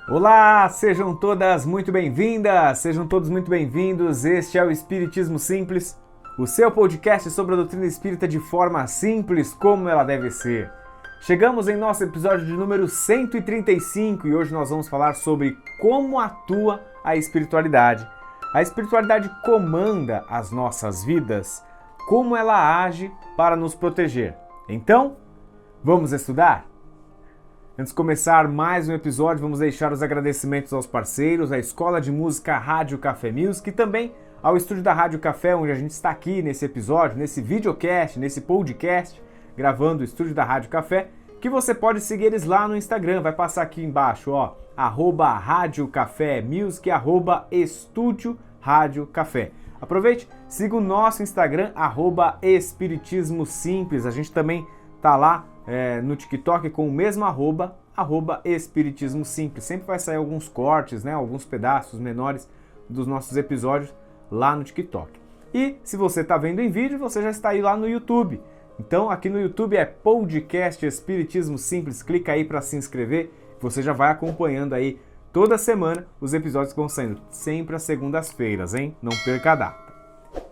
Olá, sejam todas muito bem-vindas, sejam todos muito bem-vindos. Este é o Espiritismo Simples, o seu podcast sobre a doutrina espírita de forma simples, como ela deve ser. Chegamos em nosso episódio de número 135 e hoje nós vamos falar sobre como atua a espiritualidade. A espiritualidade comanda as nossas vidas, como ela age para nos proteger. Então, vamos estudar? Antes de começar mais um episódio, vamos deixar os agradecimentos aos parceiros, à Escola de Música Rádio Café Music e também ao estúdio da Rádio Café, onde a gente está aqui nesse episódio, nesse videocast, nesse podcast, gravando o estúdio da Rádio Café, que você pode seguir eles lá no Instagram, vai passar aqui embaixo, ó, @Rádio Café Music, @Estúdio Rádio Café. Aproveite, siga o nosso Instagram, @Espiritismo Simples, a gente também tá lá no TikTok com o mesmo arroba Espiritismo Simples. Sempre vai sair alguns cortes, né, alguns pedaços menores dos nossos episódios lá no TikTok. E se você está vendo em vídeo, você já está aí lá no YouTube. Então aqui no YouTube é Podcast Espiritismo Simples. Clica aí para se inscrever. Você já vai acompanhando aí toda semana os episódios que vão saindo. Sempre às segundas-feiras, hein? Não perca a data.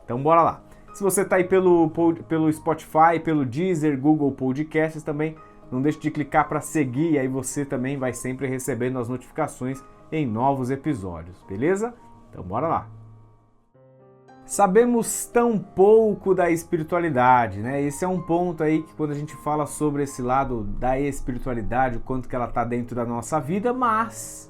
Então bora lá. Se você está aí pelo Spotify, pelo Deezer, Google Podcasts também, não deixe de clicar para seguir, aí você também vai sempre recebendo as notificações em novos episódios, beleza? Então bora lá! Sabemos tão pouco da espiritualidade, né? Esse é um ponto aí que quando a gente fala sobre esse lado da espiritualidade, o quanto que ela está dentro da nossa vida, mas,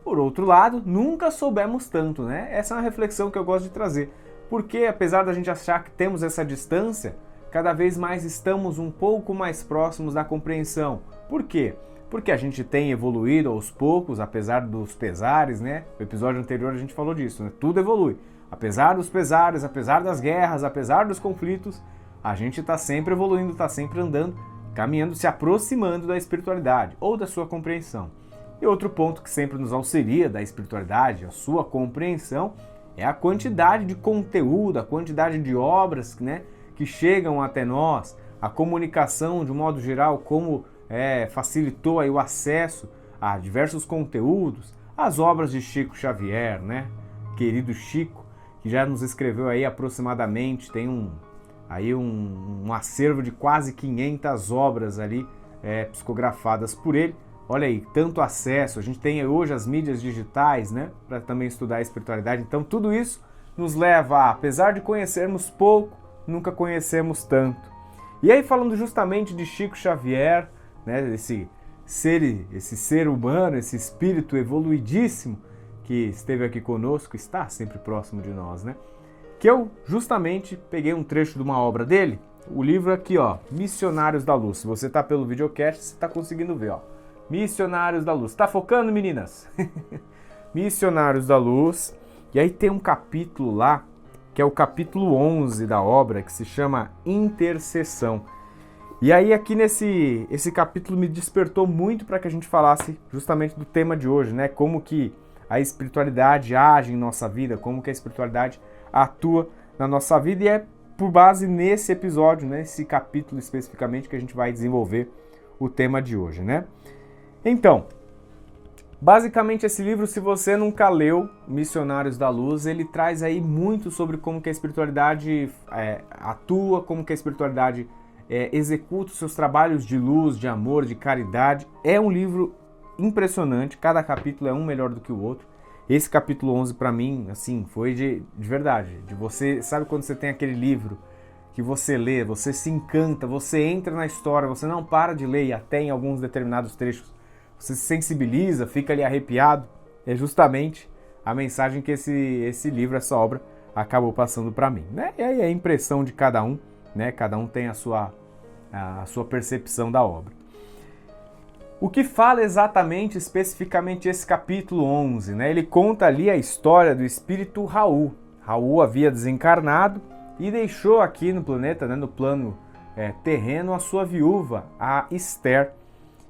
por outro lado, nunca soubemos tanto, né? Essa é uma reflexão que eu gosto de trazer. Porque, apesar da gente achar que temos essa distância, cada vez mais estamos um pouco mais próximos da compreensão. Por quê? Porque a gente tem evoluído aos poucos, apesar dos pesares, né? No episódio anterior a gente falou disso, né? Tudo evolui. Apesar dos pesares, apesar das guerras, apesar dos conflitos, a gente está sempre evoluindo, está sempre andando, caminhando, se aproximando da espiritualidade ou da sua compreensão. E outro ponto que sempre nos auxilia da espiritualidade, a sua compreensão, é a quantidade de conteúdo, a quantidade de obras, né, que chegam até nós, a comunicação de um modo geral, como facilitou aí o acesso a diversos conteúdos, as obras de Chico Xavier, né, querido Chico, que já nos escreveu aí aproximadamente, tem um acervo de quase 500 obras ali psicografadas por ele. Olha aí, tanto acesso, a gente tem hoje as mídias digitais, né, para também estudar a espiritualidade. Então tudo isso nos leva a, apesar de conhecermos pouco, nunca conhecemos tanto. E aí falando justamente de Chico Xavier, né, esse ser humano, esse espírito evoluidíssimo que esteve aqui conosco, está sempre próximo de nós, né? Que eu justamente peguei um trecho de uma obra dele, o livro aqui, ó, Missionários da Luz. Se você está pelo videocast, você está conseguindo ver, ó. Missionários da Luz. Tá focando, meninas? Missionários da Luz. E aí tem um capítulo lá, que é o capítulo 11 da obra, que se chama Intercessão. E aí aqui esse capítulo me despertou muito para que a gente falasse justamente do tema de hoje, né? Como que a espiritualidade age em nossa vida, como que a espiritualidade atua na nossa vida. E é por base nesse episódio, nesse capítulo especificamente, que a gente vai desenvolver o tema de hoje, né? Então, basicamente esse livro, se você nunca leu Missionários da Luz, ele traz aí muito sobre como que a espiritualidade atua, como que a espiritualidade executa os seus trabalhos de luz, de amor, de caridade. É um livro impressionante, cada capítulo é um melhor do que o outro. Esse capítulo 11 para mim, assim, foi de verdade, de você, sabe quando você tem aquele livro que você lê, você se encanta, você entra na história, você não para de ler e até em alguns determinados trechos você se sensibiliza, fica ali arrepiado. É justamente a mensagem que esse livro, essa obra, acabou passando para mim, né? E aí é a impressão de cada um, né? Cada um tem a sua percepção da obra. O que fala exatamente, especificamente esse capítulo 11, né? Ele conta ali a história do espírito Raul. Raul havia desencarnado e deixou aqui no planeta, né, no plano terreno, a sua viúva, a Esther.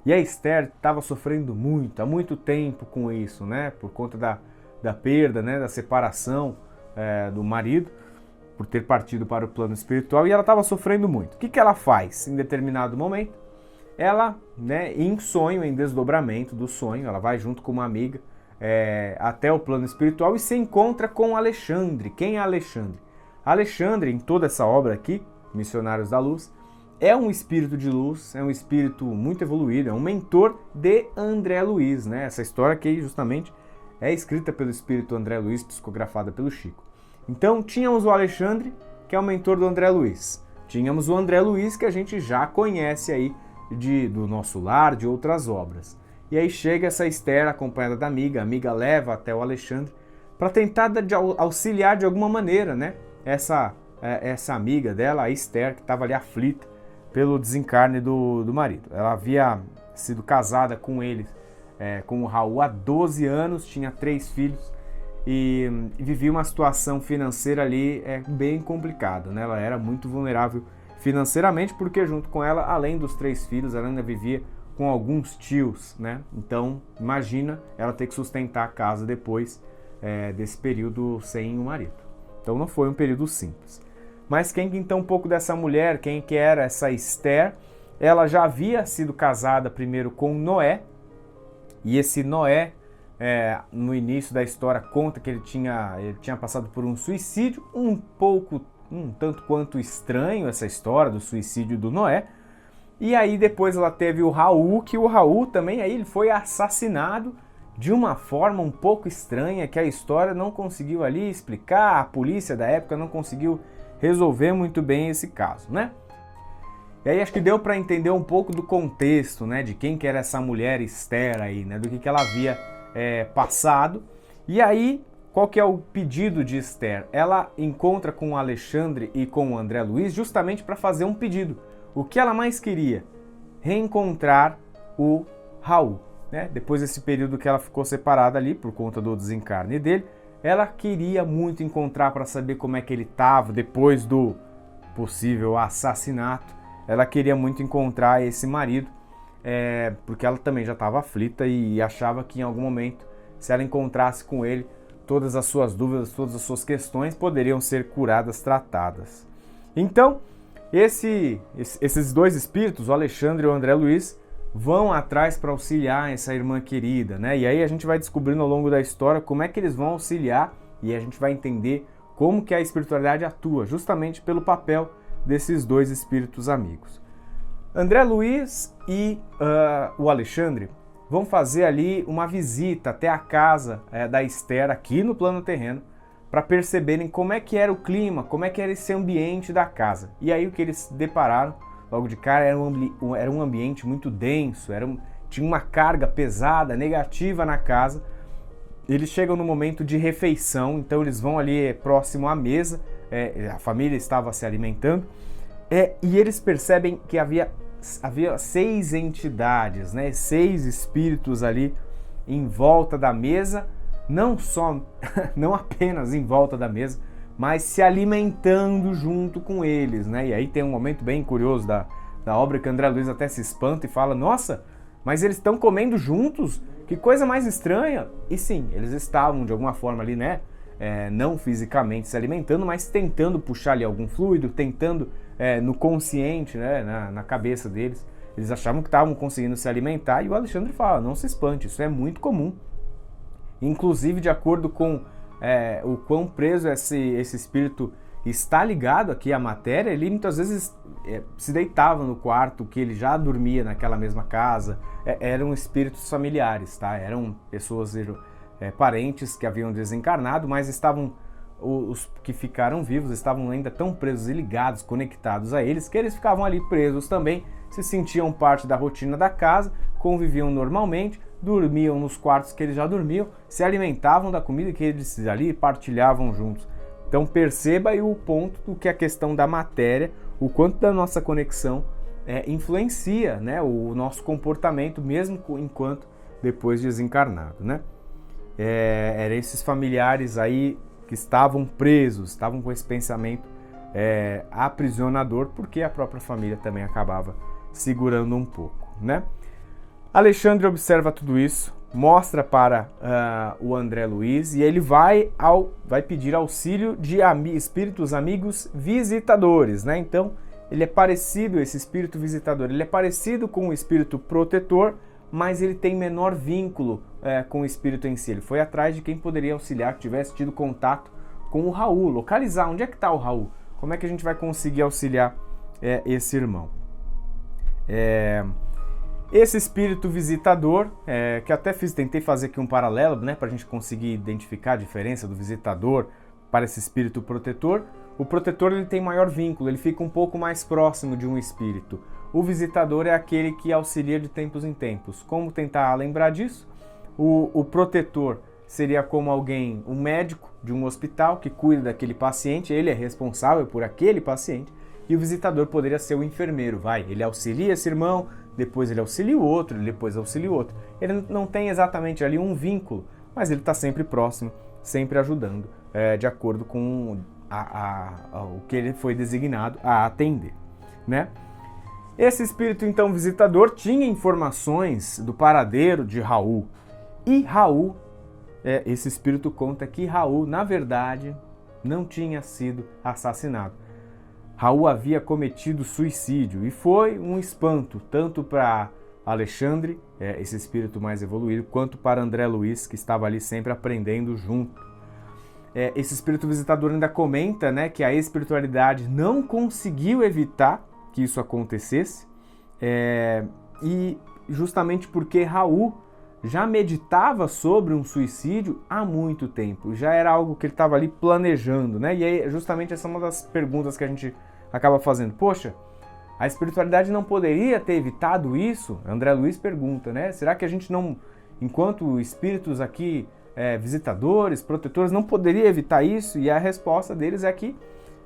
E a Esther estava sofrendo muito, há muito tempo com isso, né? Por conta da perda, né? Da separação do marido, por ter partido para o plano espiritual, e ela estava sofrendo muito. O que ela faz em determinado momento? ela, né, em sonho, em desdobramento do sonho, ela vai junto com uma amiga até o plano espiritual e se encontra com Alexandre. Quem é Alexandre? Alexandre, em toda essa obra aqui, Missionários da Luz, é um espírito de luz, é um espírito muito evoluído, é um mentor de André Luiz, né? Essa história que justamente é escrita pelo espírito André Luiz, psicografada pelo Chico. Então, tínhamos o Alexandre, que é o mentor do André Luiz. Tínhamos o André Luiz, que a gente já conhece aí do Nosso Lar, de outras obras. E aí chega essa Esther acompanhada da amiga, a amiga leva até o Alexandre para tentar auxiliar de alguma maneira, né? Essa amiga dela, a Esther, que estava ali aflita pelo desencarne do marido. Ela havia sido casada com ele, com o Raul, há 12 anos, tinha 3 filhos e vivia uma situação financeira ali bem complicada, né? Ela era muito vulnerável financeiramente porque junto com ela, além dos 3 filhos, ela ainda vivia com alguns tios, né? Então, imagina ela ter que sustentar a casa depois desse período sem o marido. Então não foi um período simples. Mas quem então um pouco dessa mulher, quem que era essa Esther? Ela já havia sido casada primeiro com Noé, e esse Noé, no início da história, conta que ele tinha passado por um suicídio, um tanto quanto estranho essa história do suicídio do Noé. E aí depois ela teve o Raul, que o Raul também aí ele foi assassinado de uma forma um pouco estranha, que a história não conseguiu ali explicar, a polícia da época não conseguiu resolver muito bem esse caso, né? E aí acho que deu para entender um pouco do contexto, né, de quem que era essa mulher Esther aí, né, do que ela havia passado. E aí, qual que é o pedido de Esther? Ela encontra com o Alexandre e com o André Luiz justamente para fazer um pedido. O que ela mais queria? Reencontrar o Raul, né? Depois desse período que ela ficou separada ali por conta do desencarne dele, ela queria muito encontrar para saber como é que ele estava depois do possível assassinato. Ela queria muito encontrar esse marido, porque ela também já estava aflita e achava que em algum momento, se ela encontrasse com ele, todas as suas dúvidas, todas as suas questões poderiam ser curadas, tratadas. Então, esses 2 espíritos, o Alexandre e o André Luiz, vão atrás para auxiliar essa irmã querida, né? E aí a gente vai descobrindo ao longo da história como é que eles vão auxiliar e a gente vai entender como que a espiritualidade atua, justamente pelo papel desses 2 espíritos amigos. André Luiz e o Alexandre vão fazer ali uma visita até a casa da Esther aqui no plano terreno para perceberem como é que era o clima, como é que era esse ambiente da casa. E aí o que eles depararam logo de cara era um ambiente muito denso, tinha uma carga pesada, negativa na casa. Eles chegam no momento de refeição, então eles vão ali próximo à mesa, a família estava se alimentando, e eles percebem que havia 6 entidades, né, 6 espíritos ali em volta da mesa, não apenas em volta da mesa, mas se alimentando junto com eles, né? E aí tem um momento bem curioso da obra que André Luiz até se espanta e fala, nossa, mas eles estão comendo juntos? Que coisa mais estranha! E sim, eles estavam de alguma forma ali, né? Não fisicamente se alimentando, mas tentando puxar ali algum fluido, tentando no consciente, né? na cabeça deles. Eles achavam que estavam conseguindo se alimentar e o Alexandre fala, não se espante, isso é muito comum. Inclusive, de acordo com o quão preso esse espírito está ligado aqui à matéria, ele muitas vezes se deitava no quarto que ele já dormia naquela mesma casa. Eram espíritos familiares, tá? Eram pessoas, parentes que haviam desencarnado, mas os que ficaram vivos estavam ainda tão presos e ligados, conectados a eles, que eles ficavam ali presos também, se sentiam parte da rotina da casa, conviviam normalmente, dormiam nos quartos que eles já dormiam, se alimentavam da comida que eles ali partilhavam juntos. Então perceba aí o ponto do que a questão da matéria, o quanto da nossa conexão influencia, né, o nosso comportamento, mesmo enquanto depois desencarnado, né? Eram esses familiares aí que estavam presos, estavam com esse pensamento aprisionador, porque a própria família também acabava segurando um pouco, né? Alexandre observa tudo isso, mostra para o André Luiz e ele vai pedir auxílio de espíritos amigos visitadores, né? Então ele é parecido, esse espírito visitador, ele é parecido com o espírito protetor, mas ele tem menor vínculo com o espírito em si. Ele foi atrás de quem poderia auxiliar, que tivesse tido contato com o Raul, localizar onde é que está o Raul, como é que a gente vai conseguir auxiliar esse irmão. Esse espírito visitador, que até tentei fazer aqui um paralelo, né, para a gente conseguir identificar a diferença do visitador para esse espírito protetor. O protetor ele tem maior vínculo, ele fica um pouco mais próximo de um espírito. O visitador é aquele que auxilia de tempos em tempos. Como tentar lembrar disso? O protetor seria como alguém, um médico de um hospital que cuida daquele paciente, ele é responsável por aquele paciente, e o visitador poderia ser o enfermeiro, ele auxilia esse irmão, depois ele auxilia o outro, depois auxilia o outro. Ele não tem exatamente ali um vínculo, mas ele está sempre próximo, sempre ajudando, de acordo com o que ele foi designado a atender, né? Esse espírito, então, visitador, tinha informações do paradeiro de Raul. E Raul, esse espírito conta que Raul, na verdade, não tinha sido assassinado. Raul havia cometido suicídio e foi um espanto, tanto para Alexandre, esse espírito mais evoluído, quanto para André Luiz, que estava ali sempre aprendendo junto. Esse espírito visitador ainda comenta, né, que a espiritualidade não conseguiu evitar que isso acontecesse, e justamente porque Raul já meditava sobre um suicídio há muito tempo, já era algo que ele estava ali planejando, né? E aí justamente essa é uma das perguntas que a gente acaba fazendo. Poxa, a espiritualidade não poderia ter evitado isso? André Luiz pergunta, né? Será que a gente não, enquanto espíritos aqui, visitadores, protetores, não poderia evitar isso? E a resposta deles é que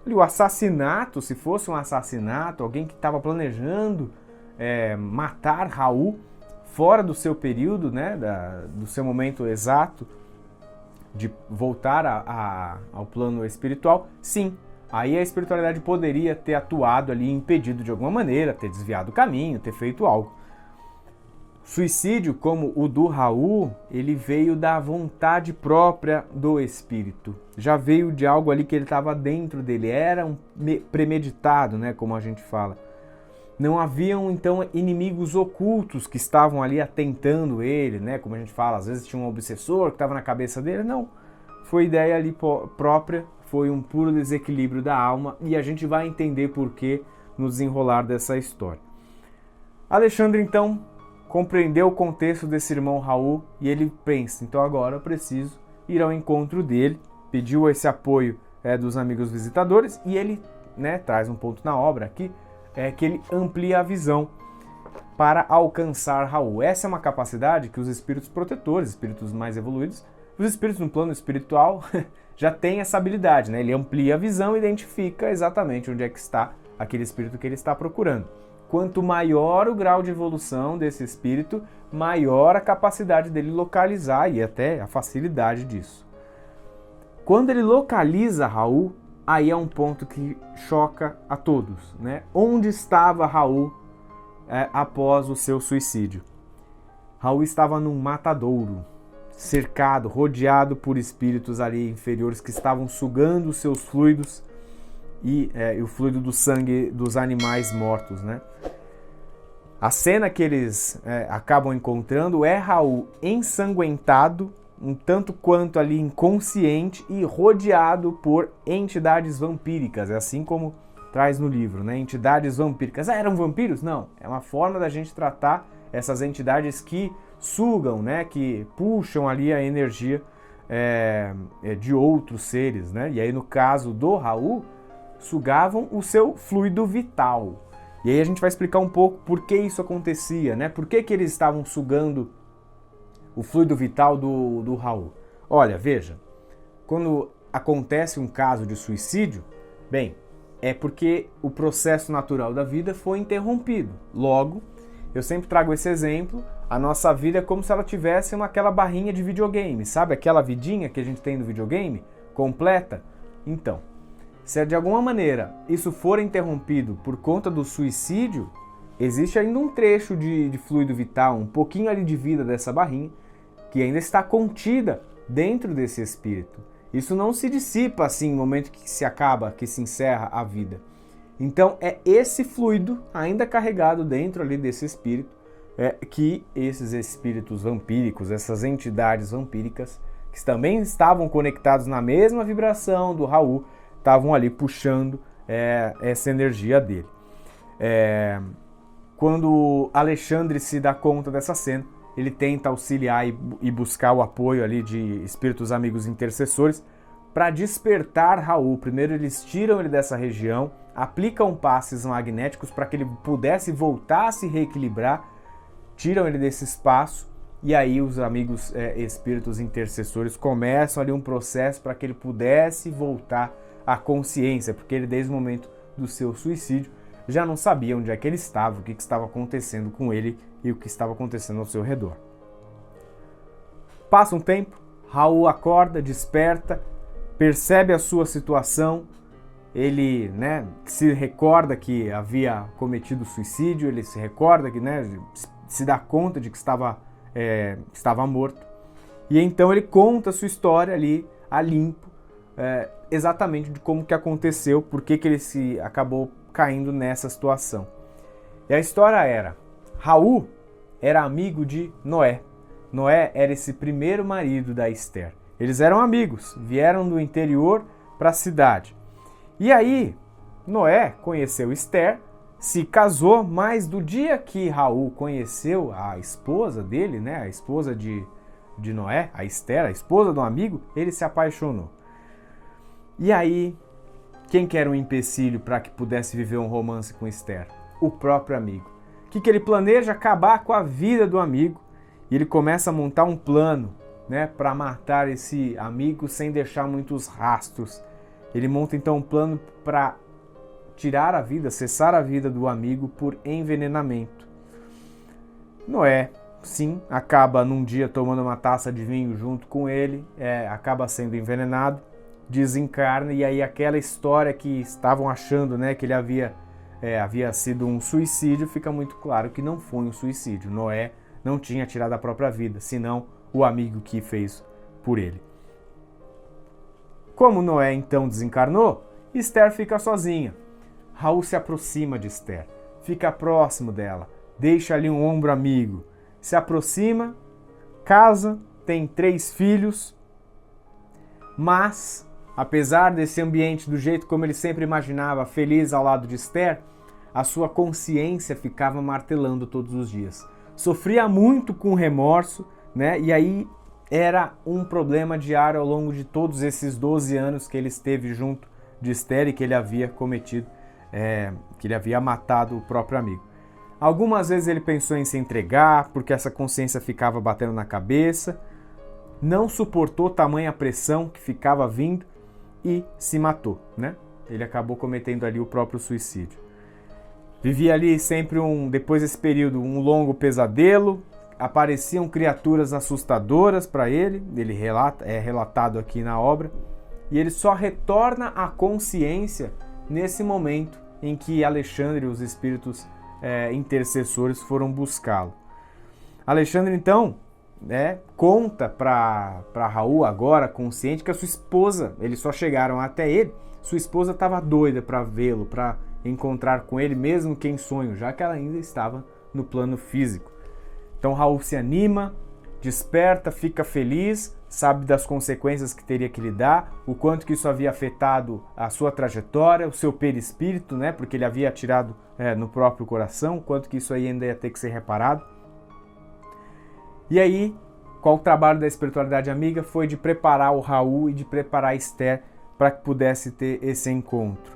o assassinato, se fosse um assassinato, alguém que estava planejando matar Raul fora do seu período, né, do seu momento exato de voltar ao plano espiritual, sim, aí a espiritualidade poderia ter atuado ali, impedido de alguma maneira, ter desviado o caminho, ter feito algo. Suicídio, como o do Raul, ele veio da vontade própria do espírito. Já veio de algo ali que ele estava dentro dele, era um premeditado, né, como a gente fala. Não haviam, então, inimigos ocultos que estavam ali atentando ele, né, como a gente fala, às vezes tinha um obsessor que estava na cabeça dele. Não, foi ideia ali própria, foi um puro desequilíbrio da alma, e a gente vai entender por que no desenrolar dessa história. Alexandre, então, compreendeu o contexto desse irmão Raul e ele pensa, então agora eu preciso ir ao encontro dele, pediu esse apoio dos amigos visitadores, e ele, né, traz um ponto na obra aqui, que ele amplia a visão para alcançar Raul. Essa é uma capacidade que os espíritos protetores, espíritos mais evoluídos, os espíritos no plano espiritual já têm essa habilidade, né? Ele amplia a visão e identifica exatamente onde é que está aquele espírito que ele está procurando. Quanto maior o grau de evolução desse espírito, maior a capacidade dele localizar e até a facilidade disso. Quando ele localiza Raul, aí é um ponto que choca a todos, né? Onde estava Raul após o seu suicídio? Raul estava num matadouro, cercado, rodeado por espíritos ali inferiores que estavam sugando os seus fluidos e o fluido do sangue dos animais mortos, né? A cena que eles acabam encontrando é Raul ensanguentado, um tanto quanto ali inconsciente e rodeado por entidades vampíricas, é assim como traz no livro, né? Entidades vampíricas. Eram vampiros? Não, é uma forma da gente tratar essas entidades que sugam, né? Que puxam ali a energia de outros seres, né? E aí no caso do Raul, sugavam o seu fluido vital. E aí a gente vai explicar um pouco por que isso acontecia, né? Por que eles estavam sugando o fluido vital do Raul. Olha, veja, quando acontece um caso de suicídio, bem, é porque o processo natural da vida foi interrompido. Logo, eu sempre trago esse exemplo, a nossa vida é como se ela tivesse aquela barrinha de videogame, sabe? Aquela vidinha que a gente tem no videogame, completa. Então, se de alguma maneira isso for interrompido por conta do suicídio, existe ainda um trecho de fluido vital, um pouquinho ali de vida dessa barrinha, que ainda está contida dentro desse espírito. Isso não se dissipa assim no momento que se acaba, que se encerra a vida. Então é esse fluido ainda carregado dentro ali desse espírito que esses espíritos vampíricos, essas entidades vampíricas, que também estavam conectados na mesma vibração do Raul, estavam ali puxando essa energia dele. Quando Alexandre se dá conta dessa cena, ele tenta auxiliar e buscar o apoio ali de espíritos amigos intercessores para despertar Raul. Primeiro eles tiram ele dessa região, aplicam passes magnéticos para que ele pudesse voltar a se reequilibrar, tiram ele desse espaço e aí os amigos espíritos intercessores começam ali um processo para que ele pudesse voltar à consciência, porque ele desde o momento do seu suicídio já não sabia onde é que ele estava, o que estava acontecendo com ele e o que estava acontecendo ao seu redor. Passa um tempo, Raul acorda, desperta, percebe a sua situação, ele se recorda que havia cometido suicídio, ele se recorda que se dá conta de que estava morto. E então ele conta a sua história ali, a limpo, exatamente de como que aconteceu, por que ele se acabou caindo nessa situação. E a história era: Raul era amigo de Noé. Noé era esse primeiro marido da Esther. Eles eram amigos, vieram do interior para a cidade. E aí, Noé conheceu Esther, se casou, mas do dia que Raul conheceu a esposa dele, a esposa de Noé, a Esther, a esposa do amigo, ele se apaixonou. E aí, quem que era um empecilho para que pudesse viver um romance com Esther? O próprio amigo. O que ele planeja? Acabar com a vida do amigo. E ele começa a montar um plano para matar esse amigo sem deixar muitos rastros. Ele monta então um plano para tirar a vida, cessar a vida do amigo por envenenamento. Noé, sim, acaba num dia tomando uma taça de vinho junto com ele, acaba sendo envenenado, desencarna, e aí aquela história que estavam achando que ele havia sido um suicídio, fica muito claro que não foi um suicídio. Noé não tinha tirado a própria vida, senão o amigo que fez por ele. Como Noé então desencarnou, Esther fica sozinha. Raul se aproxima de Esther, fica próximo dela, deixa ali um ombro amigo, se aproxima, casa, tem 3 filhos, mas, apesar desse ambiente do jeito como ele sempre imaginava, feliz ao lado de Esther, a sua consciência ficava martelando todos os dias. Sofria muito com remorso, e aí era um problema diário ao longo de todos esses 12 anos que ele esteve junto de Esther e que ele havia cometido, que ele havia matado o próprio amigo. Algumas vezes ele pensou em se entregar, porque essa consciência ficava batendo na cabeça, não suportou tamanha pressão que ficava vindo e se matou, Ele acabou cometendo ali o próprio suicídio. Vivia ali sempre depois desse período, um longo pesadelo, apareciam criaturas assustadoras para ele é relatado aqui na obra, e ele só retorna à consciência nesse momento em que Alexandre e os espíritos intercessores foram buscá-lo. Alexandre, então, conta para Raul, agora consciente, que a sua esposa, eles só chegaram até ele, sua esposa estava doida para vê-lo, para encontrar com ele, mesmo que em sonho, já que ela ainda estava no plano físico. Então Raul se anima, desperta, fica feliz, sabe das consequências que teria que lidar, o quanto que isso havia afetado a sua trajetória, o seu perispírito, porque ele havia atirado no próprio coração, o quanto que isso aí ainda ia ter que ser reparado. E aí, qual o trabalho da espiritualidade amiga? Foi de preparar o Raul e de preparar a Esther para que pudesse ter esse encontro,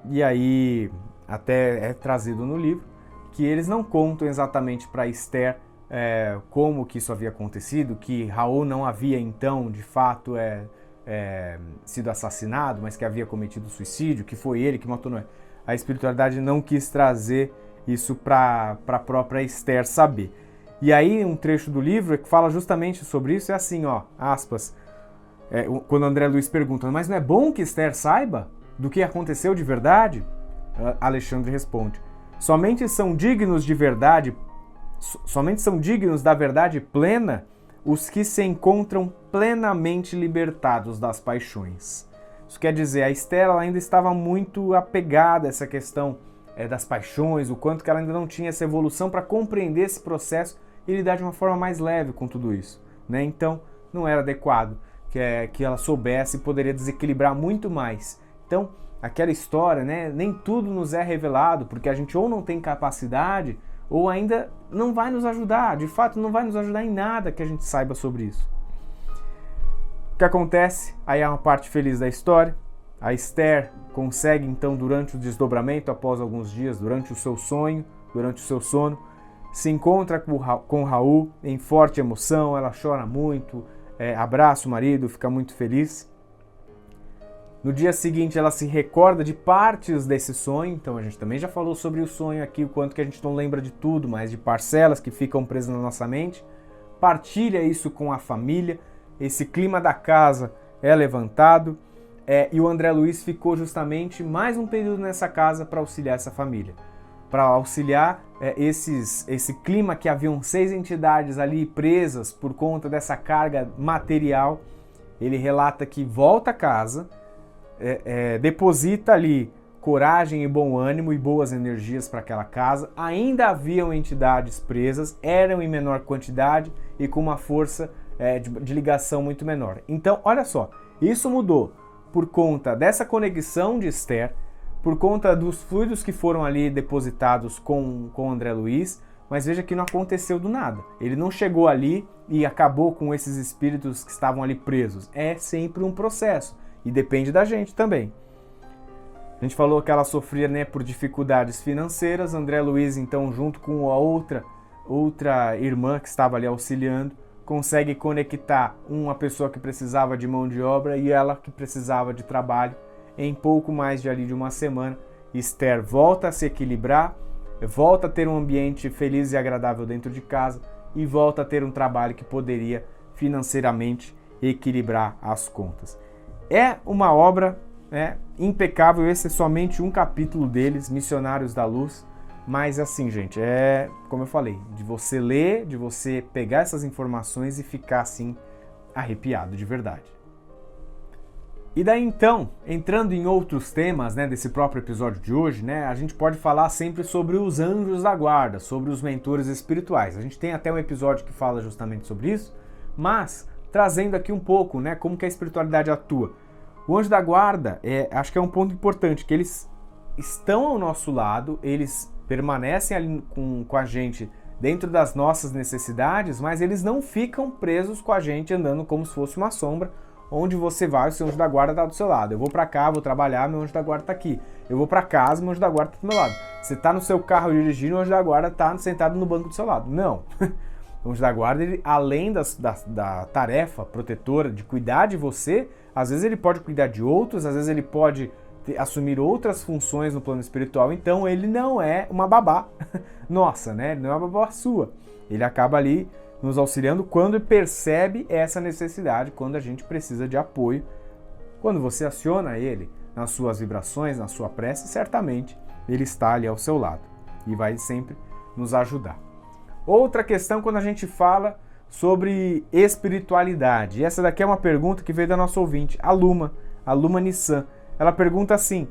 E aí, até é trazido no livro, que eles não contam exatamente para Esther como que isso havia acontecido, que Raul não havia então, de fato, sido assassinado, mas que havia cometido suicídio, que foi ele que matou Noé. A espiritualidade não quis trazer isso para a própria Esther saber. E aí um trecho do livro que fala justamente sobre isso, é assim, aspas, quando André Luiz pergunta, mas não é bom que Esther saiba do que aconteceu de verdade? Alexandre responde, somente são dignos da verdade plena os que se encontram plenamente libertados das paixões. Isso quer dizer, a Esther ela ainda estava muito apegada a essa questão das paixões, o quanto que ela ainda não tinha essa evolução para compreender esse processo e lidar de uma forma mais leve com tudo isso, né? Então, não era adequado que ela soubesse e poderia desequilibrar muito mais. Então, aquela história, né? Nem tudo nos é revelado, porque a gente ou não tem capacidade ou ainda não vai nos ajudar. De fato, não vai nos ajudar em nada que a gente saiba sobre isso. O que acontece? Aí é uma parte feliz da história. A Esther consegue, então, durante o desdobramento, após alguns dias, durante o seu sonho, durante o seu sono, se encontra com Raul em forte emoção, ela chora muito, abraça o marido, fica muito feliz. No dia seguinte, ela se recorda de partes desse sonho, então a gente também já falou sobre o sonho aqui, o quanto que a gente não lembra de tudo, mas de parcelas que ficam presas na nossa mente. Partilha isso com a família, esse clima da casa é levantado, e o André Luiz ficou justamente mais um período nessa casa para auxiliar essa família. Para auxiliar esse clima que haviam 6 entidades ali presas por conta dessa carga material. Ele relata que volta a casa, deposita ali coragem e bom ânimo e boas energias para aquela casa. Ainda haviam entidades presas, eram em menor quantidade e com uma força de ligação muito menor. Então, olha só, isso mudou por conta dessa conexão de Esther, por conta dos fluidos que foram ali depositados com André Luiz, mas veja que não aconteceu do nada. Ele não chegou ali e acabou com esses espíritos que estavam ali presos. É sempre um processo e depende da gente também. A gente falou que ela sofria, né, por dificuldades financeiras. André Luiz, então, junto com a outra irmã que estava ali auxiliando, consegue conectar uma pessoa que precisava de mão de obra e ela que precisava de trabalho. Em pouco mais de uma semana, Esther volta a se equilibrar, volta a ter um ambiente feliz e agradável dentro de casa e volta a ter um trabalho que poderia financeiramente equilibrar as contas. É uma obra impecável, esse é somente um capítulo deles, Missionários da Luz, mas assim, gente, como eu falei, de você ler, de você pegar essas informações e ficar assim arrepiado de verdade. E daí então, entrando em outros temas, né, desse próprio episódio de hoje, né, a gente pode falar sempre sobre os anjos da guarda, sobre os mentores espirituais. A gente tem até um episódio que fala justamente sobre isso, mas trazendo aqui um pouco, né, como que a espiritualidade atua. O anjo da guarda, acho que é um ponto importante, que eles estão ao nosso lado, eles permanecem ali com a gente dentro das nossas necessidades, mas eles não ficam presos com a gente andando como se fosse uma sombra. Onde você vai, o seu anjo da guarda está do seu lado. Eu vou para cá, vou trabalhar, meu anjo da guarda está aqui. Eu vou para casa, meu anjo da guarda está do meu lado. Você está no seu carro dirigindo, o anjo da guarda está sentado no banco do seu lado. Não. O anjo da guarda, ele, além da tarefa protetora de cuidar de você, às vezes ele pode cuidar de outros, às vezes ele pode assumir outras funções no plano espiritual. Então ele não é uma babá nossa, né? Ele não é uma babá sua. Ele acaba ali nos auxiliando quando percebe essa necessidade, quando a gente precisa de apoio. Quando você aciona ele nas suas vibrações, na sua prece, certamente ele está ali ao seu lado e vai sempre nos ajudar. Outra questão quando a gente fala sobre espiritualidade. E essa daqui é uma pergunta que veio da nossa ouvinte, a Luma Nissan. Ela pergunta assim: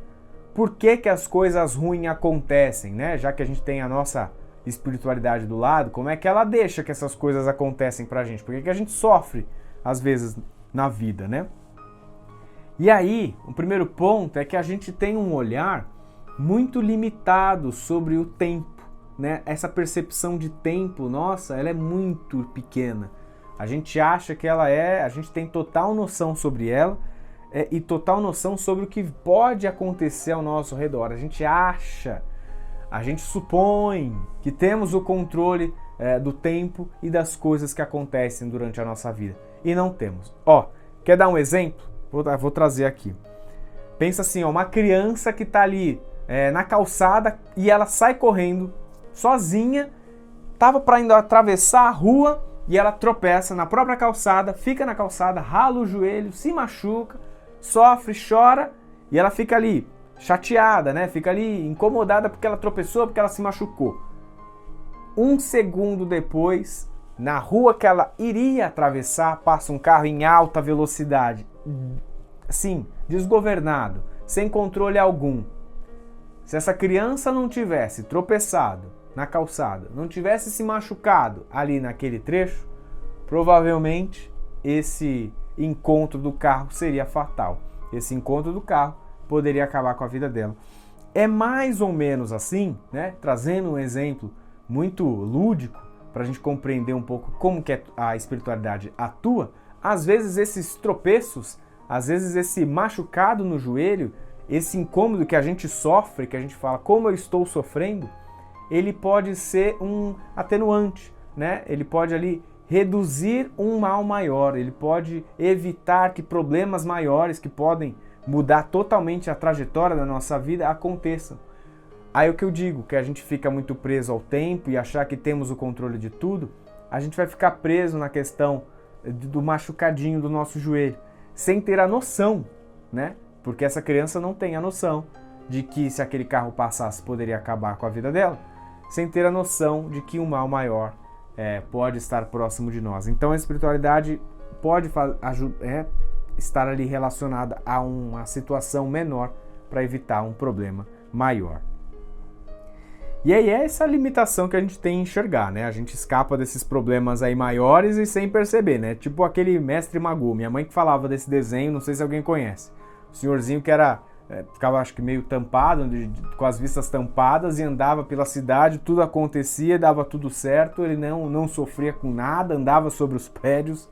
por que as coisas ruins acontecem, né? Já que a gente tem a nossa espiritualidade do lado, como é que ela deixa que essas coisas acontecem pra gente? Por que a gente sofre, às vezes, na vida, né? E aí, o primeiro ponto é que a gente tem um olhar muito limitado sobre o tempo, né? Essa percepção de tempo, nossa, ela é muito pequena. A gente acha que a gente tem total noção sobre ela e total noção sobre o que pode acontecer ao nosso redor. A gente acha, a gente supõe que temos o controle do tempo e das coisas que acontecem durante a nossa vida. E não temos. Quer dar um exemplo? Vou trazer aqui. Pensa assim, uma criança que está ali na calçada e ela sai correndo sozinha, estava para indo atravessar a rua e ela tropeça na própria calçada, fica na calçada, rala o joelho, se machuca, sofre, chora e ela fica ali chateada, né? Fica ali incomodada porque ela tropeçou, porque ela se machucou. Um segundo depois, na rua que ela iria atravessar, passa um carro em alta velocidade. Sim, desgovernado, sem controle algum, se essa criança não tivesse tropeçado na calçada, não tivesse se machucado ali naquele trecho, provavelmente esse encontro do carro seria fatal. Esse encontro do carro poderia acabar com a vida dela. É mais ou menos assim, né? Trazendo um exemplo muito lúdico para a gente compreender um pouco como que a espiritualidade atua. Às vezes esses tropeços, às vezes esse machucado no joelho, esse incômodo que a gente sofre, que a gente fala como eu estou sofrendo, ele pode ser um atenuante, né? Ele pode ali reduzir um mal maior, ele pode evitar que problemas maiores que podem mudar totalmente a trajetória da nossa vida aconteçam. Aí o que eu digo, que a gente fica muito preso ao tempo e achar que temos o controle de tudo, a gente vai ficar preso na questão do machucadinho do nosso joelho, sem ter a noção, né? Porque essa criança não tem a noção de que se aquele carro passasse poderia acabar com a vida dela, sem ter a noção de que um mal maior pode estar próximo de nós. Então a espiritualidade pode estar ali relacionada a uma situação menor para evitar um problema maior. E aí é essa limitação que a gente tem em enxergar, né? A gente escapa desses problemas aí maiores e sem perceber, né? Tipo aquele mestre Magoo, minha mãe que falava desse desenho, não sei se alguém conhece. O senhorzinho que ficava acho que meio tampado, com as vistas tampadas e andava pela cidade, tudo acontecia, dava tudo certo, ele não sofria com nada, andava sobre os prédios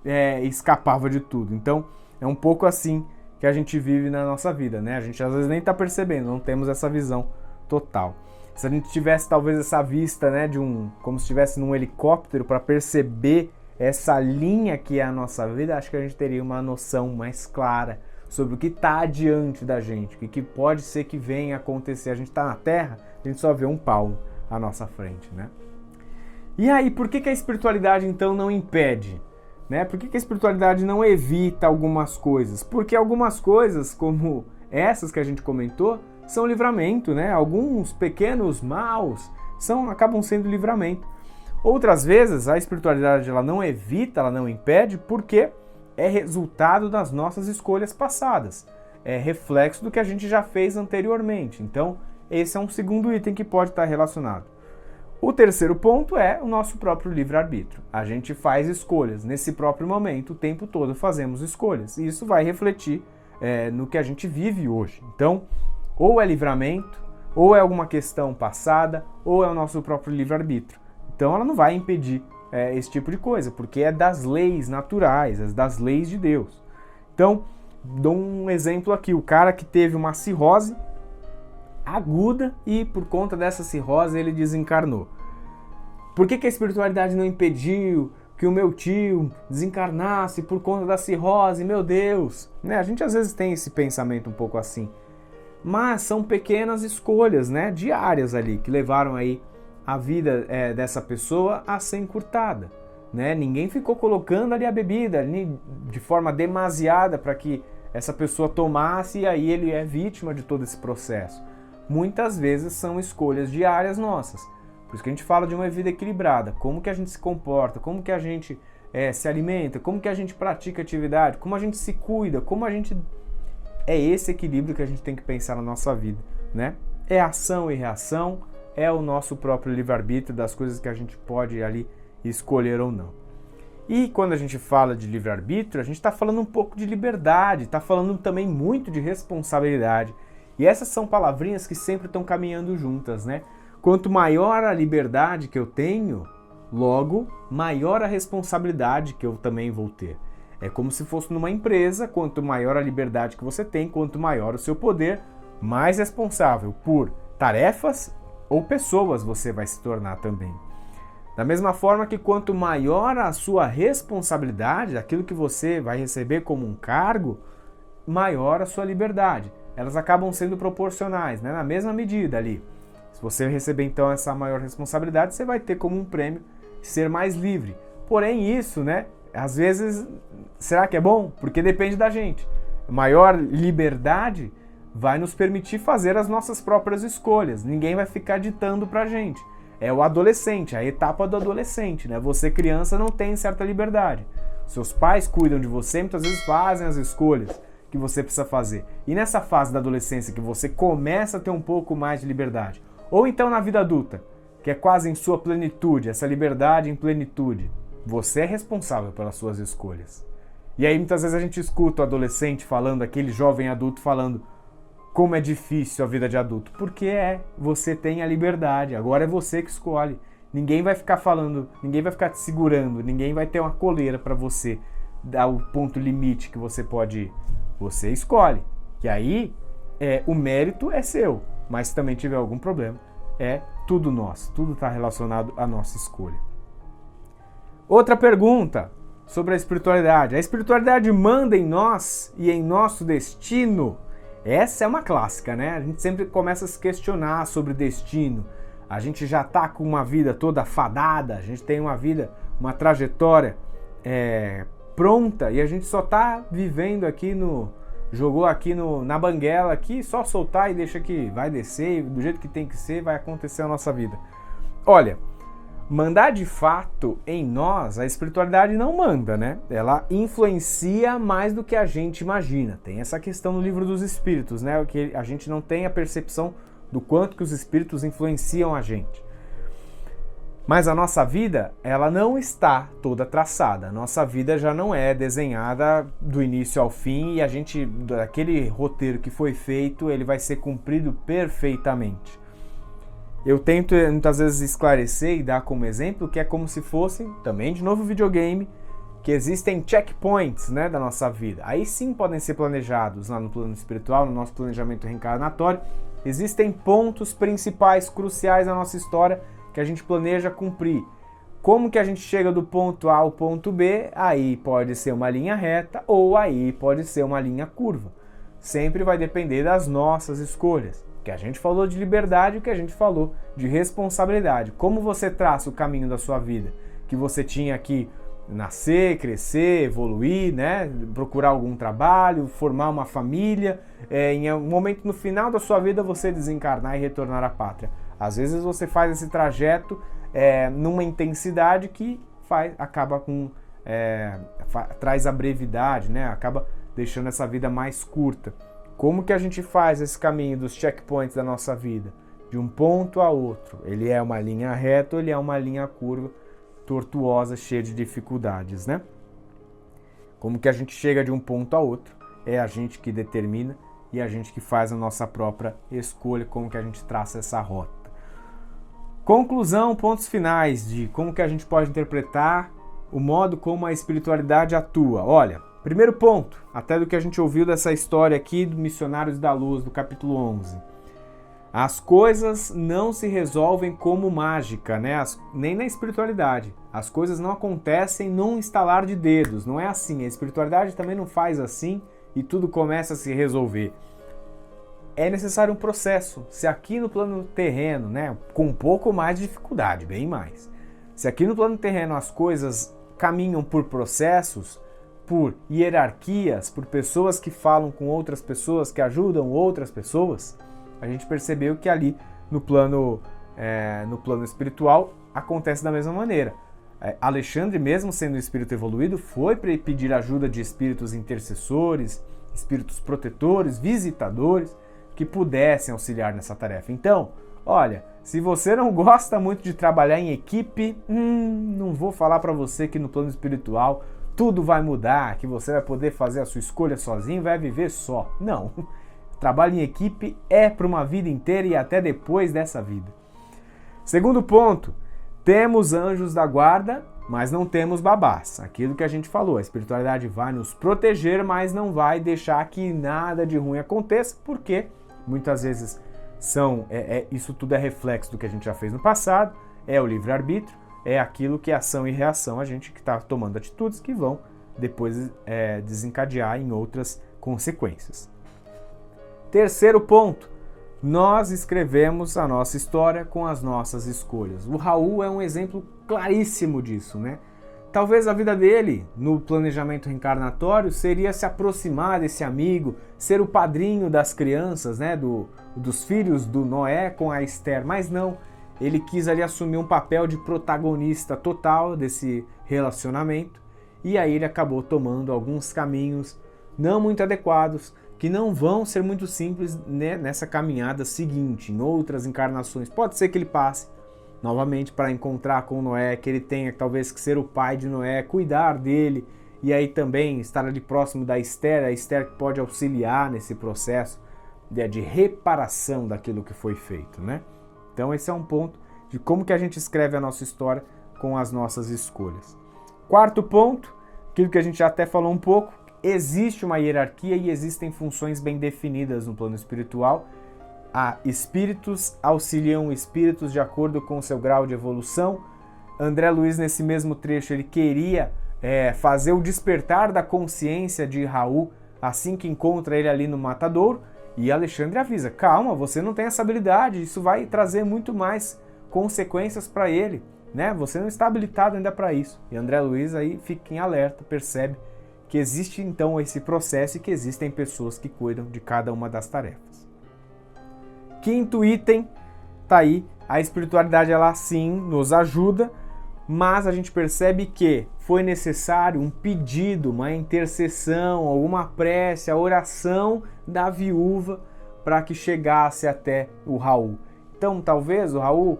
e escapava de tudo. Então é um pouco assim que a gente vive na nossa vida, né? A gente às vezes nem está percebendo, não temos essa visão total. Se a gente tivesse talvez essa vista, né, como se estivesse num helicóptero para perceber essa linha que é a nossa vida, acho que a gente teria uma noção mais clara sobre o que está adiante da gente, o que pode ser que venha acontecer. A gente está na Terra, a gente só vê um palmo à nossa frente, né? E aí, por que a espiritualidade então não impede? Né? Por que a espiritualidade não evita algumas coisas? Porque algumas coisas, como essas que a gente comentou, são livramento, né? Alguns pequenos maus acabam sendo livramento. Outras vezes, a espiritualidade ela não evita, ela não impede, porque é resultado das nossas escolhas passadas. É reflexo do que a gente já fez anteriormente. Então, esse é um segundo item que pode estar relacionado. O terceiro ponto é o nosso próprio livre-arbítrio. A gente faz escolhas. Nesse próprio momento, o tempo todo fazemos escolhas. E isso vai refletir no que a gente vive hoje. Então, ou é livramento, ou é alguma questão passada, ou é o nosso próprio livre-arbítrio. Então ela não vai impedir esse tipo de coisa, porque é das leis naturais, é das leis de Deus. Então, dou um exemplo aqui, o cara que teve uma cirrose aguda e por conta dessa cirrose ele desencarnou. Por que a espiritualidade não impediu que o meu tio desencarnasse por conta da cirrose? Meu Deus! Né? A gente às vezes tem esse pensamento um pouco assim. Mas são pequenas escolhas, né, diárias ali, que levaram aí a vida dessa pessoa a ser encurtada. Né? Ninguém ficou colocando ali a bebida de forma demasiada para que essa pessoa tomasse e aí ele é vítima de todo esse processo. Muitas vezes são escolhas diárias nossas. Por isso que a gente fala de uma vida equilibrada. Como que a gente se comporta, como que a gente se alimenta, como que a gente pratica atividade, como a gente se cuida, como a gente... É esse equilíbrio que a gente tem que pensar na nossa vida, né? É ação e reação, é o nosso próprio livre-arbítrio das coisas que a gente pode ali escolher ou não. E quando a gente fala de livre-arbítrio, a gente está falando um pouco de liberdade, está falando também muito de responsabilidade. E essas são palavrinhas que sempre estão caminhando juntas, né? Quanto maior a liberdade que eu tenho, logo, maior a responsabilidade que eu também vou ter. É como se fosse numa empresa, quanto maior a liberdade que você tem, quanto maior o seu poder, mais responsável por tarefas ou pessoas você vai se tornar também. Da mesma forma que quanto maior a sua responsabilidade, aquilo que você vai receber como um cargo, maior a sua liberdade. Elas acabam sendo proporcionais, né? Na mesma medida ali. Se você receber então essa maior responsabilidade, você vai ter como um prêmio ser mais livre. Porém isso, né? Às vezes, será que é bom? Porque depende da gente. Maior liberdade vai nos permitir fazer as nossas próprias escolhas. Ninguém vai ficar ditando pra gente. É o adolescente, a etapa do adolescente, né? Você, criança, não tem certa liberdade. Seus pais cuidam de você, muitas vezes fazem as escolhas que você precisa fazer. E nessa fase da adolescência que você começa a ter um pouco mais de liberdade, ou então na vida adulta, que é quase em sua plenitude, essa liberdade em plenitude, você é responsável pelas suas escolhas. E aí muitas vezes a gente escuta o adolescente falando, aquele jovem adulto falando como é difícil a vida de adulto. Porque você tem a liberdade, agora é você que escolhe. Ninguém vai ficar falando, ninguém vai ficar te segurando, ninguém vai ter uma coleira para você dar o ponto limite que você pode ir. Você escolhe. E aí o mérito é seu, mas se também tiver algum problema, é tudo nosso, tudo está relacionado à nossa escolha. Outra pergunta sobre a espiritualidade. A espiritualidade manda em nós e em nosso destino? Essa é uma clássica, né? A gente sempre começa a se questionar sobre destino. A gente já está com uma vida toda fadada, a gente tem uma vida, uma trajetória pronta e a gente só está vivendo aqui jogou aqui na banguela, aqui, só soltar e deixa que vai descer, do jeito que tem que ser, vai acontecer a nossa vida. Olha, mandar de fato em nós, a espiritualidade não manda, né? Ela influencia mais do que a gente imagina. Tem essa questão no Livro dos Espíritos, né? Que a gente não tem a percepção do quanto que os espíritos influenciam a gente. Mas a nossa vida, ela não está toda traçada. A nossa vida já não é desenhada do início ao fim e aquele roteiro que foi feito, ele vai ser cumprido perfeitamente. Eu tento muitas vezes esclarecer e dar como exemplo que é como se fosse, também de novo videogame, que existem checkpoints, né, da nossa vida. Aí sim podem ser planejados lá no plano espiritual, no nosso planejamento reencarnatório. Existem pontos principais, cruciais na nossa história que a gente planeja cumprir. Como que a gente chega do ponto A ao ponto B? Aí pode ser uma linha reta ou aí pode ser uma linha curva. Sempre vai depender das nossas escolhas. Que a gente falou de liberdade e o que a gente falou de responsabilidade. Como você traça o caminho da sua vida? Que você tinha que nascer, crescer, evoluir, né? Procurar algum trabalho, formar uma família, em um momento no final da sua vida você desencarnar e retornar à pátria. Às vezes você faz esse trajeto numa intensidade que traz a brevidade, né? Acaba deixando essa vida mais curta. Como que a gente faz esse caminho dos checkpoints da nossa vida? De um ponto a outro. Ele é uma linha reta ou ele é uma linha curva, tortuosa, cheia de dificuldades, né? Como que a gente chega de um ponto a outro? É a gente que determina e a gente que faz a nossa própria escolha, como que a gente traça essa rota. Conclusão, pontos finais de como que a gente pode interpretar o modo como a espiritualidade atua. Olha, primeiro ponto, até do que a gente ouviu dessa história aqui do Missionários da Luz, do capítulo 11. As coisas não se resolvem como mágica, né? Nem na espiritualidade. As coisas não acontecem num estalar de dedos, não é assim. A espiritualidade também não faz assim e tudo começa a se resolver. É necessário um processo. Se aqui no plano terreno, né, com um pouco mais de dificuldade, bem mais. Se aqui no plano terreno as coisas caminham por processos, por hierarquias, por pessoas que falam com outras pessoas, que ajudam outras pessoas, a gente percebeu que ali no plano espiritual acontece da mesma maneira. Alexandre, mesmo sendo um espírito evoluído, foi pedir ajuda de espíritos intercessores, espíritos protetores, visitadores, que pudessem auxiliar nessa tarefa. Então, olha, se você não gosta muito de trabalhar em equipe, não vou falar para você que no plano espiritual tudo vai mudar, que você vai poder fazer a sua escolha sozinho, vai viver só. Não. Trabalho em equipe é para uma vida inteira e até depois dessa vida. Segundo ponto, temos anjos da guarda, mas não temos babás. Aquilo que a gente falou, a espiritualidade vai nos proteger, mas não vai deixar que nada de ruim aconteça, porque muitas vezes isso tudo é reflexo do que a gente já fez no passado, é o livre-arbítrio, é aquilo que é ação e reação, a gente que está tomando atitudes que vão depois desencadear em outras consequências. Terceiro ponto, nós escrevemos a nossa história com as nossas escolhas. O Raul é um exemplo claríssimo disso, né? Talvez a vida dele, no planejamento reencarnatório, seria se aproximar desse amigo, ser o padrinho das crianças, né? Dos filhos do Noé com a Esther, mas não. Ele quis ali assumir um papel de protagonista total desse relacionamento e aí ele acabou tomando alguns caminhos não muito adequados, que não vão ser muito simples, né, nessa caminhada seguinte, em outras encarnações. Pode ser que ele passe novamente para encontrar com Noé, que ele tenha talvez que ser o pai de Noé, cuidar dele, e aí também estar ali próximo da Esther, a Esther que pode auxiliar nesse processo de reparação daquilo que foi feito, né? Então esse é um ponto de como que a gente escreve a nossa história com as nossas escolhas. Quarto ponto, aquilo que a gente já até falou um pouco, existe uma hierarquia e existem funções bem definidas no plano espiritual. Há espíritos auxiliam espíritos de acordo com o seu grau de evolução. André Luiz, nesse mesmo trecho, ele queria fazer o despertar da consciência de Raul assim que encontra ele ali no matadouro. E Alexandre avisa, calma, você não tem essa habilidade, isso vai trazer muito mais consequências para ele, né? Você não está habilitado ainda para isso. E André Luiz aí fica em alerta, percebe que existe então esse processo e que existem pessoas que cuidam de cada uma das tarefas. Quinto item, tá aí, a espiritualidade ela sim nos ajuda, mas a gente percebe que foi necessário um pedido, uma intercessão, alguma prece, a oração da viúva para que chegasse até o Raul. Então, talvez o Raul,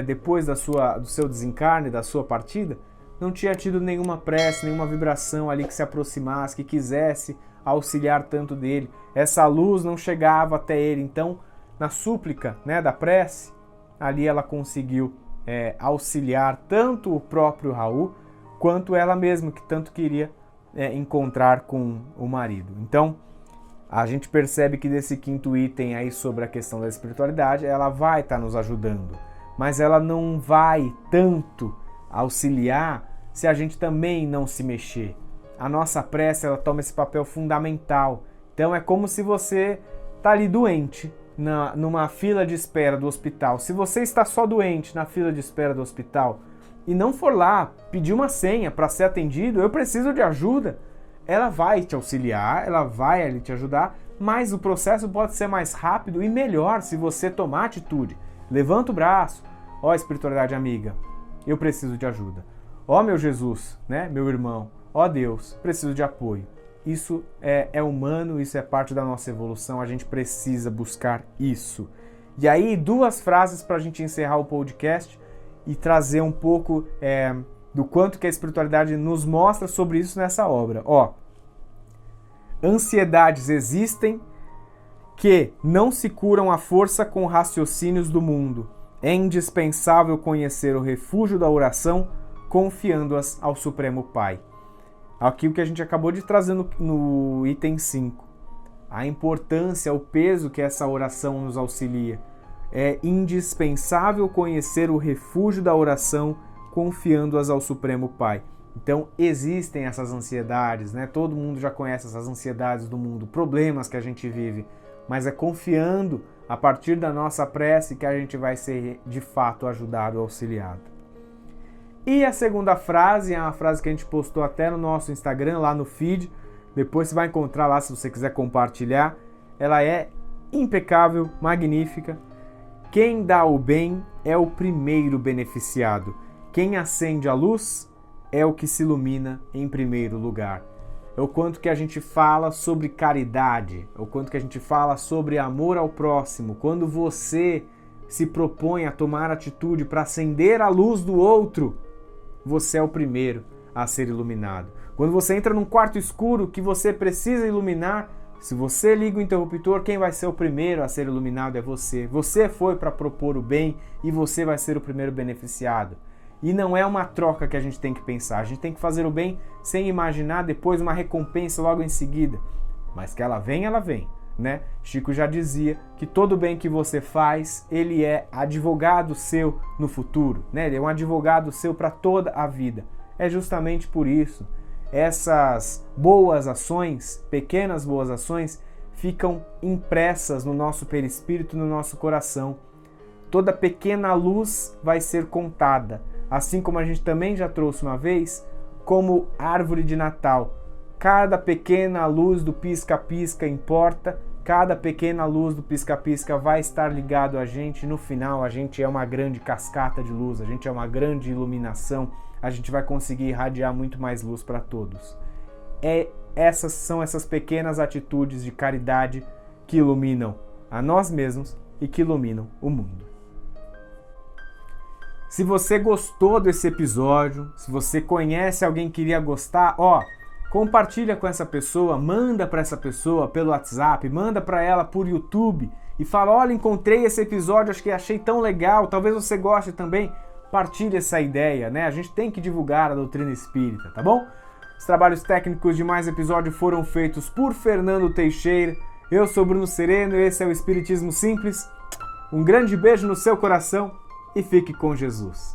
depois do seu desencarne, da sua partida, não tinha tido nenhuma prece, nenhuma vibração ali que se aproximasse, que quisesse auxiliar tanto dele. Essa luz não chegava até ele. Então, na súplica, né, da prece, ali ela conseguiu auxiliar tanto o próprio Raul, quanto ela mesma, que tanto queria encontrar com o marido. Então, a gente percebe que desse quinto item aí sobre a questão da espiritualidade, ela vai estar nos ajudando, mas ela não vai tanto auxiliar se a gente também não se mexer. A nossa prece, ela toma esse papel fundamental. Então, é como se você está ali doente, numa fila de espera do hospital. Se você está só doente na fila de espera do hospital e não for lá pedir uma senha para ser atendido, eu preciso de ajuda, ela vai te auxiliar, ela vai ali te ajudar, mas o processo pode ser mais rápido e melhor se você tomar atitude. Levanta o braço, ó espiritualidade amiga, eu preciso de ajuda. Ó meu Jesus, né, meu irmão, ó Deus, preciso de apoio. Isso é humano, isso é parte da nossa evolução, a gente precisa buscar isso. E aí, duas frases para a gente encerrar o podcast e trazer um pouco do quanto que a espiritualidade nos mostra sobre isso nessa obra. Ó, ansiedades existem que não se curam à força com raciocínios do mundo. É indispensável conhecer o refúgio da oração, confiando-as ao Supremo Pai. Aqui o que a gente acabou de trazer no item 5. A importância, o peso que essa oração nos auxilia. É indispensável conhecer o refúgio da oração, confiando-as ao Supremo Pai. Então existem essas ansiedades, né? Todo mundo já conhece essas ansiedades do mundo, problemas que a gente vive, mas é confiando a partir da nossa prece que a gente vai ser de fato ajudado, auxiliado. E a segunda frase é uma frase que a gente postou até no nosso Instagram, lá no feed. Depois você vai encontrar lá se você quiser compartilhar. Ela é impecável, magnífica. Quem dá o bem é o primeiro beneficiado. Quem acende a luz é o que se ilumina em primeiro lugar. É o quanto que a gente fala sobre caridade, é o quanto que a gente fala sobre amor ao próximo. Quando você se propõe a tomar atitude para acender a luz do outro, você é o primeiro a ser iluminado. Quando você entra num quarto escuro que você precisa iluminar, se você liga o interruptor, quem vai ser o primeiro a ser iluminado é você. Você foi para propor o bem e você vai ser o primeiro beneficiado. E não é uma troca que a gente tem que pensar. A gente tem que fazer o bem sem imaginar depois uma recompensa logo em seguida. Mas que ela vem, né? Chico já dizia que todo bem que você faz, ele é advogado seu no futuro, né? Ele é um advogado seu para toda a vida. É justamente por isso. Essas boas ações, pequenas boas ações, ficam impressas no nosso perispírito, no nosso coração. Toda pequena luz vai ser contada. Assim como a gente também já trouxe uma vez, como árvore de Natal. Cada pequena luz do pisca-pisca importa, cada pequena luz do pisca-pisca vai estar ligado a gente. No final, a gente é uma grande cascata de luz, a gente é uma grande iluminação, a gente vai conseguir irradiar muito mais luz para todos. É essas pequenas atitudes de caridade que iluminam a nós mesmos e que iluminam o mundo. Se você gostou desse episódio, se você conhece alguém que iria gostar, compartilha com essa pessoa, manda para essa pessoa pelo WhatsApp, manda para ela por YouTube e fala, olha, encontrei esse episódio, acho que achei tão legal, talvez você goste também. Partilhe essa ideia, né? A gente tem que divulgar a doutrina espírita, tá bom? Os trabalhos técnicos de mais episódio foram feitos por Fernando Teixeira. Eu sou Bruno Sereno e esse é o Espiritismo Simples. Um grande beijo no seu coração e fique com Jesus.